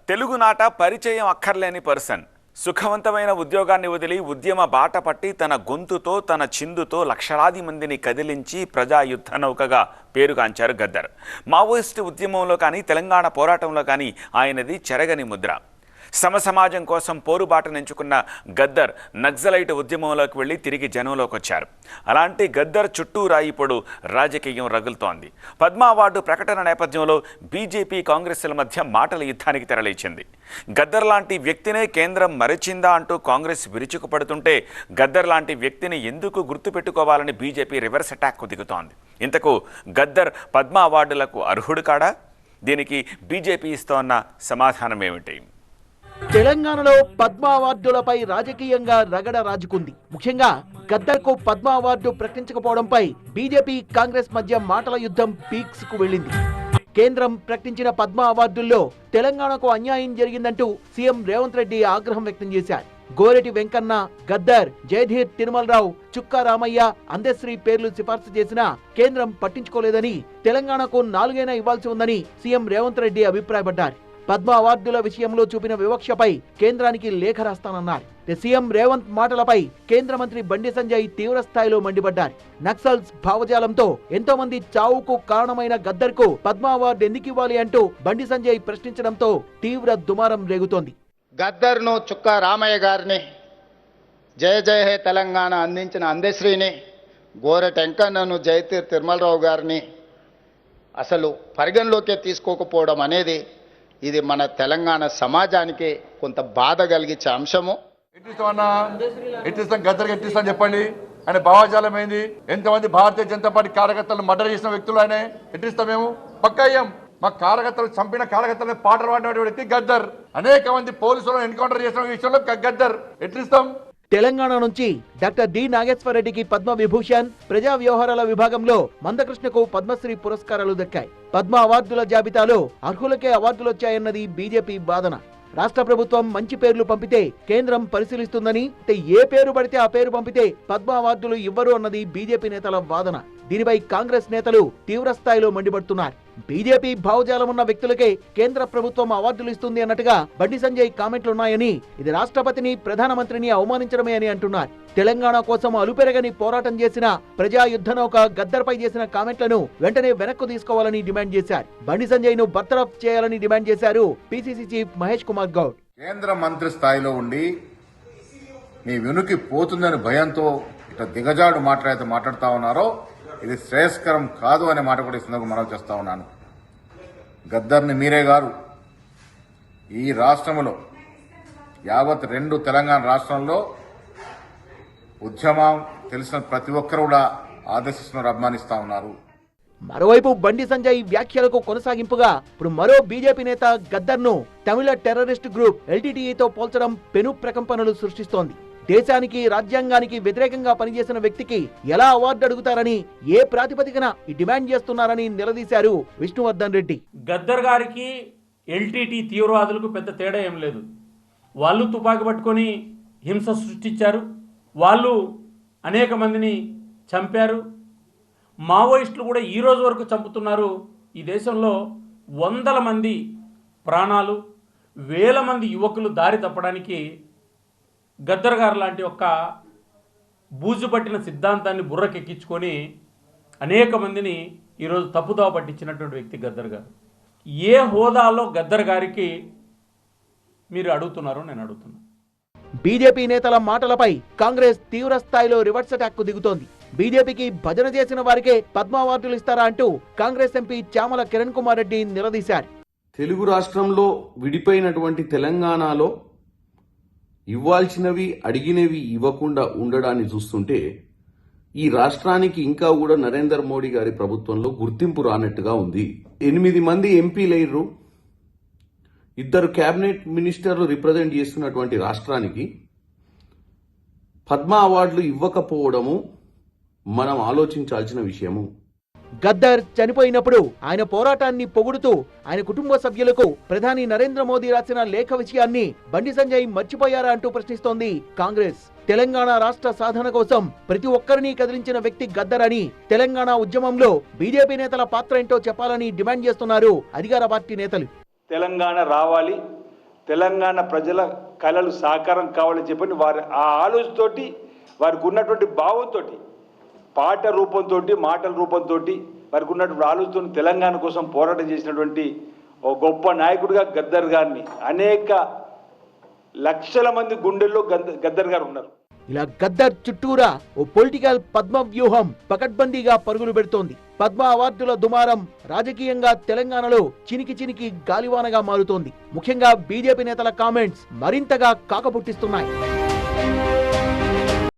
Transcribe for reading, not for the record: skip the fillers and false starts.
తెలుగునాట పరిచయం అక్కర్లేని పర్సన్ సుఖవంతమైన ఉద్యోగాన్ని వదిలి ఉద్యమ బాట పట్టి తన గొంతుతో తన చిందుతో లక్షలాది మందిని కదిలించి ప్రజా యుద్ధ నౌకగా పేరుగాంచారు గద్దర్. మావోయిస్టు ఉద్యమంలో కానీ తెలంగాణ పోరాటంలో కానీ ఆయనది చెరగని ముద్ర. సమసమాజం కోసం పోరుబాటను ఎంచుకున్న గద్దర్ నక్సలైట్ ఉద్యమంలోకి వెళ్ళి తిరిగి జనంలోకి వచ్చారు. అలాంటి గద్దర్ చుట్టూరా ఇప్పుడు రాజకీయం రగులుతోంది. పద్మ అవార్డు ప్రకటన నేపథ్యంలో బీజేపీ కాంగ్రెస్ల మధ్య మాటల యుద్ధానికి తెరలేచింది. గద్దర్ లాంటి వ్యక్తినే కేంద్రం మరచిందా అంటూ కాంగ్రెస్ విరుచుకుపడుతుంటే గద్దర్ లాంటి వ్యక్తిని ఎందుకు గుర్తుపెట్టుకోవాలని బీజేపీ రివర్స్ అటాక్కు దిగుతోంది. ఇంతకు గద్దర్ పద్మ అవార్డులకు అర్హుడు కాడా? దీనికి బీజేపీ ఇస్తోన్న సమాధానం ఏమిటి? తెలంగాణలో పద్మ అవార్డులపై రాజకీయంగా రగడ రాజుకుంది. ముఖ్యంగా గద్దర్కు పద్మ అవార్డు ప్రకటించకపోవడంపై బీజేపీ కాంగ్రెస్ మధ్య మాటల యుద్ధం పీక్స్ కు వెళ్ళింది. కేంద్రం ప్రకటించిన పద్మ అవార్డుల్లో తెలంగాణకు అన్యాయం జరిగిందంటూ సీఎం రేవంత్ రెడ్డి ఆగ్రహం వ్యక్తం చేశారు. గోరెటి వెంకన్న, గద్దర్, జయధీర్ తిరుమలరావు, చుక్కా రామయ్య, అందశ్రీ పేర్లు సిఫార్సు చేసినా కేంద్రం పట్టించుకోలేదని, తెలంగాణకు 4 ఏళ్లు ఇవ్వాల్సి ఉందని సీఎం రేవంత్ రెడ్డి అభిప్రాయపడ్డారు. పద్మ అవార్డుల విషయంలో చూపిన వివక్షపై కేంద్రానికి లేఖ రాస్తానన్నారు. సీఎం రేవంత్ మాటలపై కేంద్ర మంత్రి బండి సంజయ్ తీవ్ర స్థాయిలో మండిపడ్డారు. నక్సల్స్ భావజాలంతో ఎంతో మంది చావుకు కారణమైన గద్దర్కు పద్మ అవార్డు ఎందుకు ఇవ్వాలి అంటూ బండి సంజయ్ ప్రశ్నించడంతో తీవ్ర దుమారం రేగుతోంది. గద్దర్ను, చుక్కా రామయ్య గారిని, జయ జయ హే తెలంగాణ అందించిన అందశ్రీని, గోరెటి వెంకన్నను, జయతీర్ తిరుమలరావు గారిని అసలు పరిగణలోకే తీసుకోకపోవడం అనేది ఇది మన తెలంగాణ సమాజానికి కొంత బాధ కలిగించే అంశము. ఎట్టిస్తాం గద్దర్కి ఎట్టిస్తాం చెప్పండి. ఆయన భావజాలం ఏంది? ఎంతమంది భారతీయ జనతా పార్టీ కార్యకర్తలు మర్డర్ చేసిన వ్యక్తులు ఆయన ఎట్టిస్తాం? మేము పక్కా అయ్యాం. మా కార్యకర్తలు చంపిన కార్యకర్తలను పాటలు పాడిన వ్యక్తి గద్దర్. అనేక మంది పోలీసులను ఎన్కౌంటర్ చేసిన విషయంలో గద్దర్ ఎట్టిస్తాం. తెలంగాణ నుంచి డాక్టర్ డి నాగేశ్వర రెడ్డికి పద్మ విభూషణ్, ప్రజా వ్యవహారాల విభాగంలో మందకృష్ణకు పద్మశ్రీ పురస్కారాలు దక్కాయి. పద్మ అవార్డుల జాబితాలో అర్హులకే అవార్డులు వచ్చాయన్నది బీజేపీ వాదన. రాష్ట్ర ప్రభుత్వం మంచి పేర్లు పంపితే కేంద్రం పరిశీలిస్తుందని, ఏ పేరు పడితే ఆ పేరు పంపితే పద్మ అవార్డులు ఇవ్వరు అన్నది బీజేపీ నేతల వాదన. దీనిపై కాంగ్రెస్ నేతలు తీవ్ర స్థాయిలో మండిపడుతున్నారు. బీజేపీ భావజాలం ఉన్న వ్యక్తులకే కేంద్ర ప్రభుత్వం అవార్డులు ఇస్తుంది అన్నట్టుగా బండి సంజయ్ కామెంట్లున్నాయని, ఇది రాష్ట్రపతిని, ప్రధానమంత్రిని అవమానించడమే అని అంటున్నారు. తెలంగాణ కోసం అలుపెరగని పోరాటం చేసిన ప్రజా యుద్ధ నౌక గద్దర్పై చేసిన కామెంట్లను వెంటనే వెనక్కు తీసుకోవాలని డిమాండ్ చేశారు. బండి సంజయ్ ను బర్తరఫ్ చేయాలని డిమాండ్ చేశారు పీసీసీ చీఫ్ మహేష్ కుమార్ గౌడ్. కేంద్ర మంత్రి స్థాయిలో ఉండి మీ వెనుకి పోతుందని భయంతో ఇట్లా దిగజాడు మాట్లాడుతా ఉన్నారో ఇది శ్రేయస్కరం కాదు అనే మాట కూడా ఇస్తున్నందుకు మనం చేస్తా ఉన్నాను. గద్దర్ని మీరే గారు ఈ రాష్ట్రంలో యావత్ 2 తెలంగాణ రాష్ట్రంలో ఉద్యమం తెలిసిన ప్రతి ఒక్కరు కూడా ఆదర్శిస్తున్నారు, అభిమానిస్తా ఉన్నారు. మరోవైపు బండి సంజయ్ వ్యాఖ్యలకు కొనసాగింపుగా ఇప్పుడు మరో బీజేపీ నేత గద్దర్ను తమిళ టెర్రరిస్ట్ గ్రూప్ ఎల్టీటీఈతో పోల్చడం పెను ప్రకంపనలు సృష్టిస్తోంది. దేశానికి, రాజ్యాంగానికి వ్యతిరేకంగా పనిచేసిన వ్యక్తికి ఎలా అవార్డు అడుగుతారని, ఏ ప్రాతిపదికన ఈ డిమాండ్ చేస్తున్నారని నిలదీశారు విష్ణువర్ధన్ రెడ్డి. గద్దర్ గారికి ఎల్టీటీ తీవ్రవాదులకు పెద్ద తేడా ఏం లేదు. వాళ్ళు తుపాకీ పట్టుకొని హింస సృష్టించారు, వాళ్ళు అనేక మందిని చంపారు. మావోయిస్టులు కూడా ఈ రోజు వరకు చంపుతున్నారు. ఈ దేశంలో 100ల మంది ప్రాణాలు, 1000 మంది యువకులు దారి తప్పడానికి గద్దర్ గారు లాంటి ఒక బూజు పట్టిన సిద్ధాంతాన్ని బుర్రకెక్కించుకొని అనేక మందిని ఈరోజు తప్పుదోవ పట్టించినటువంటి వ్యక్తి గద్దర్ గారు. ఏ హోదాలో గద్దర్ గారికి మీరు అడుగుతున్నారో నేను అడుగుతున్నాను. బీజేపీ నేతల మాటలపై కాంగ్రెస్ తీవ్ర స్థాయిలో రివర్స్ అటాక్ కు దిగుతోంది. బీజేపీకి భజన చేసిన వారికే పద్మ అవార్డులు ఇస్తారా అంటూ కాంగ్రెస్ ఎంపీ చామల కిరణ్ కుమార్ రెడ్డి నిలదీశారు. తెలుగు రాష్ట్రంలో విడిపోయినటువంటి తెలంగాణలో ఇవ్వాల్సినవి అడిగినవి ఇవ్వకుండా ఉండడాన్ని చూస్తుంటే ఈ రాష్ట్రానికి ఇంకా కూడా నరేంద్ర మోడీ గారి ప్రభుత్వంలో గుర్తింపు రానట్టుగా ఉంది. 8 మంది ఎంపీలైర్రు, 2 కేబినెట్ మినిస్టర్లు రిప్రజెంట్ చేస్తున్నటువంటి రాష్ట్రానికి పద్మ అవార్డులు ఇవ్వకపోవడము మనం ఆలోచించాల్సిన విషయము. గద్దర్ చనిపోయినప్పుడు ఆయన పోరాటాన్ని పొగుడుతూ ఆయన కుటుంబ సభ్యులకు ప్రధాని నరేంద్ర మోదీ రాసిన లేఖ విషయాన్ని బండి సంజయ్ మర్చిపోయారా అంటూ ప్రశ్నిస్తోంది కాంగ్రెస్. తెలంగాణ రాష్ట్ర సాధన కోసం ప్రతి ఒక్కరిని కదిలించిన వ్యక్తి గద్దర్ అని, తెలంగాణ ఉద్యమంలో బీజేపీ నేతల పాత్ర ఏంటో చెప్పాలని డిమాండ్ చేస్తున్నారు అధికార పార్టీ నేతలు. తెలంగాణ రావాలి, తెలంగాణ ప్రజల కళలు సాకారం కావాలని చెప్పని వారి ఆ ఆలోచనతోటి వారికి ఉన్నటువంటి భావంతో పాట రూపంతో మాటల రూపంతో వారికి ఉన్నటువంటి ఆలోచనతో తెలంగాణ కోసం పోరాటం చేసినటువంటి ఓ గొప్ప నాయకుడిగా గద్దర్ గారిని అనేక లక్షల మంది గుండెల్లో గద్దర్ గారు ఉన్నారు. ఇలా గద్దర్ చుట్టూరా ఓ పొలిటికల్ పద్మ వ్యూహం పకడ్బందీగా పరుగులు పెడుతోంది. పద్మ అవార్డుల దుమారం రాజకీయంగా తెలంగాణలో చినికి గాలివానగా మారుతోంది. ముఖ్యంగా బీజేపీ నేతల కామెంట్స్ మరింతగా కాకపుట్టిస్తున్నాయి.